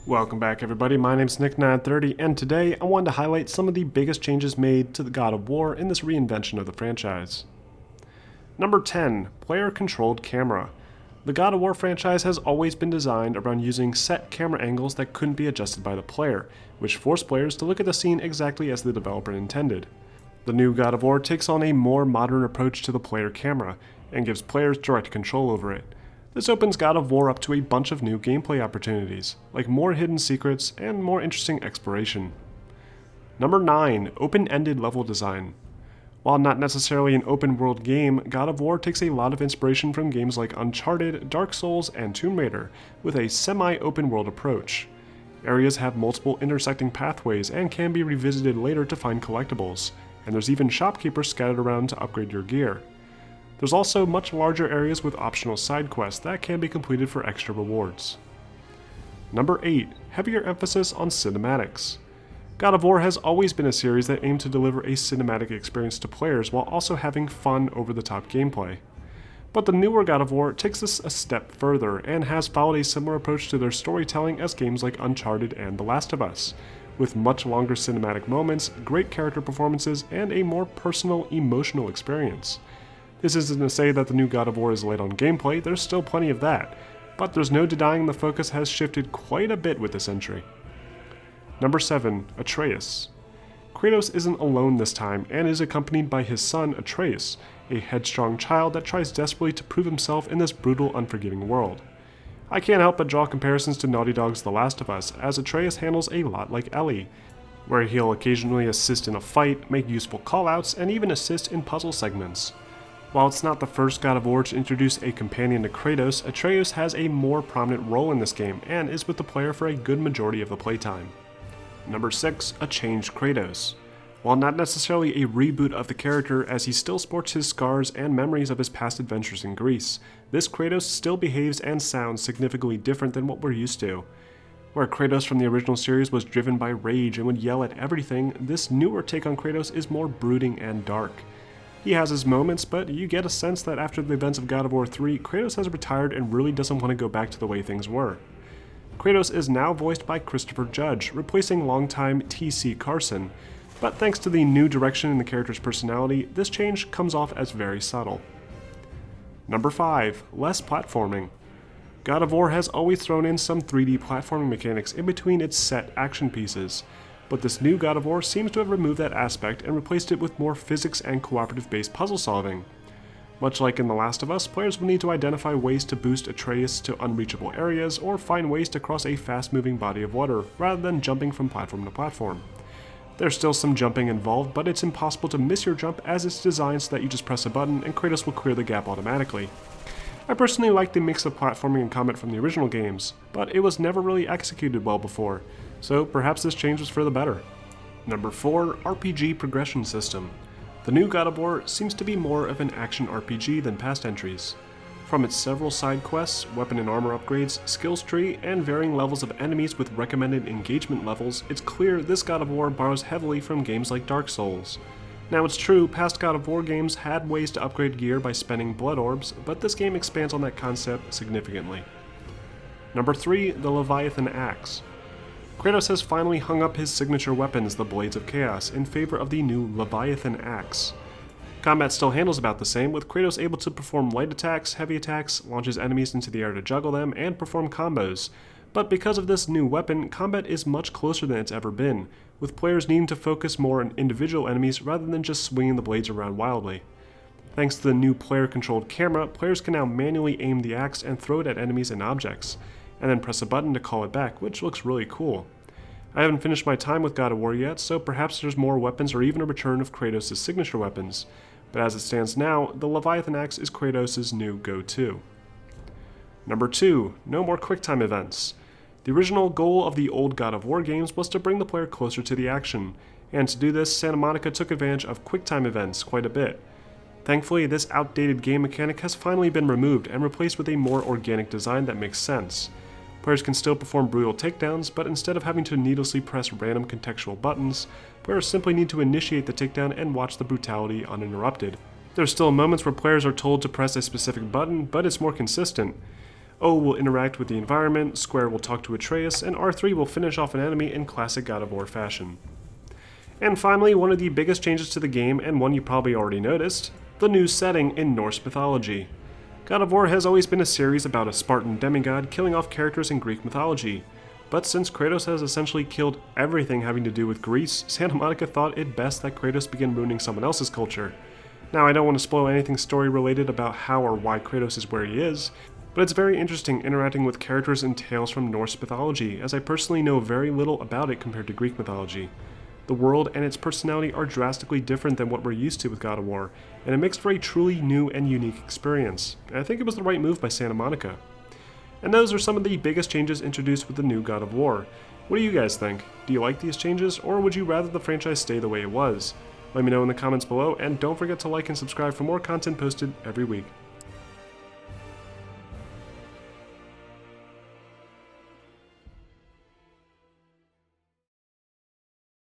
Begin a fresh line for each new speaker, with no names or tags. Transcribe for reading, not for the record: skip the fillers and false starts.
Welcome back everybody, my name's Nick930 and today I wanted to highlight some of the biggest changes made to the God of War in this reinvention of the franchise. Number 10. Player-controlled camera. The God of War franchise has always been designed around using set camera angles that couldn't be adjusted by the player, which forced players to look at the scene exactly as the developer intended. The new God of War takes on a more modern approach to the player camera, and gives players direct control over it. This opens God of War up to a bunch of new gameplay opportunities, like more hidden secrets and more interesting exploration. Number 9. Open-ended level design. While not necessarily an open-world game, God of War takes a lot of inspiration from games like Uncharted, Dark Souls, and Tomb Raider, with a semi-open-world approach. Areas have multiple intersecting pathways and can be revisited later to find collectibles, and there's even shopkeepers scattered around to upgrade your gear. There's also much larger areas with optional side quests that can be completed for extra rewards. Number 8. Heavier emphasis on cinematics. God of War has always been a series that aimed to deliver a cinematic experience to players while also having fun over-the-top gameplay. But the newer God of War takes this a step further and has followed a similar approach to their storytelling as games like Uncharted and The Last of Us, with much longer cinematic moments, great character performances, and a more personal, emotional experience. This isn't to say that the new God of War is light on gameplay, there's still plenty of that, but there's no denying the focus has shifted quite a bit with this entry. Number 7. Atreus. Kratos isn't alone this time and is accompanied by his son Atreus, a headstrong child that tries desperately to prove himself in this brutal, unforgiving world. I can't help but draw comparisons to Naughty Dog's The Last of Us, as Atreus handles a lot like Ellie, where he'll occasionally assist in a fight, make useful callouts, and even assist in puzzle segments. While it's not the first God of War to introduce a companion to Kratos, Atreus has a more prominent role in this game and is with the player for a good majority of the playtime. Number 6. A changed Kratos. While not necessarily a reboot of the character as he still sports his scars and memories of his past adventures in Greece, this Kratos still behaves and sounds significantly different than what we're used to. Where Kratos from the original series was driven by rage and would yell at everything, this newer take on Kratos is more brooding and dark. He has his moments, but you get a sense that after the events of God of War 3, Kratos has retired and really doesn't want to go back to the way things were. Kratos is now voiced by Christopher Judge, replacing longtime T.C. Carson, but thanks to the new direction in the character's personality, this change comes off as very subtle. Number 5. Less platforming. God of War has always thrown in some 3D platforming mechanics in between its set action pieces, but this new God of War seems to have removed that aspect and replaced it with more physics and cooperative-based puzzle solving. Much like in The Last of Us, players will need to identify ways to boost Atreus to unreachable areas or find ways to cross a fast-moving body of water, rather than jumping from platform to platform. There's still some jumping involved, but it's impossible to miss your jump as it's designed so that you just press a button and Kratos will clear the gap automatically. I personally like the mix of platforming and combat from the original games, but it was never really executed well before, so perhaps this change was for the better. Number 4. RPG progression system. The new God of War seems to be more of an action RPG than past entries. From its several side quests, weapon and armor upgrades, skills tree, and varying levels of enemies with recommended engagement levels, it's clear this God of War borrows heavily from games like Dark Souls. Now it's true, past God of War games had ways to upgrade gear by spending blood orbs, but this game expands on that concept significantly. Number 3. The Leviathan Axe. Kratos has finally hung up his signature weapons, the Blades of Chaos, in favor of the new Leviathan Axe. Combat still handles about the same, with Kratos able to perform light attacks, heavy attacks, launch his enemies into the air to juggle them, and perform combos. But because of this new weapon, combat is much closer than it's ever been, with players needing to focus more on individual enemies rather than just swinging the blades around wildly. Thanks to the new player-controlled camera, players can now manually aim the axe and throw it at enemies and objects, and then press a button to call it back, which looks really cool. I haven't finished my time with God of War yet, so perhaps there's more weapons or even a return of Kratos' signature weapons, but as it stands now, the Leviathan Axe is Kratos' new go-to. Number 2. No more QUICKTIME events. The original goal of the old God of War games was to bring the player closer to the action, and to do this, Santa Monica took advantage of QUICKTIME events quite a bit. Thankfully, this outdated game mechanic has finally been removed and replaced with a more organic design that makes sense. Players can still perform brutal takedowns, but instead of having to needlessly press random contextual buttons, players simply need to initiate the takedown and watch the brutality uninterrupted. There are still moments where players are told to press a specific button, but it's more consistent. O will interact with the environment, Square will talk to Atreus, and R3 will finish off an enemy in classic God of War fashion. And finally, one of the biggest changes to the game, and one you probably already noticed, the new setting in Norse mythology. God of War has always been a series about a Spartan demigod killing off characters in Greek mythology. But since Kratos has essentially killed everything having to do with Greece, Santa Monica thought it best that Kratos begin ruining someone else's culture. Now, I don't want to spoil anything story related about how or why Kratos is where he is, but it's very interesting interacting with characters and tales from Norse mythology, as I personally know very little about it compared to Greek mythology. The world and its personality are drastically different than what we're used to with God of War, and it makes for a truly new and unique experience, and I think it was the right move by Santa Monica. And those are some of the biggest changes introduced with the new God of War. What do you guys think? Do you like these changes, or would you rather the franchise stay the way it was? Let me know in the comments below, and don't forget to like and subscribe for more content posted every week.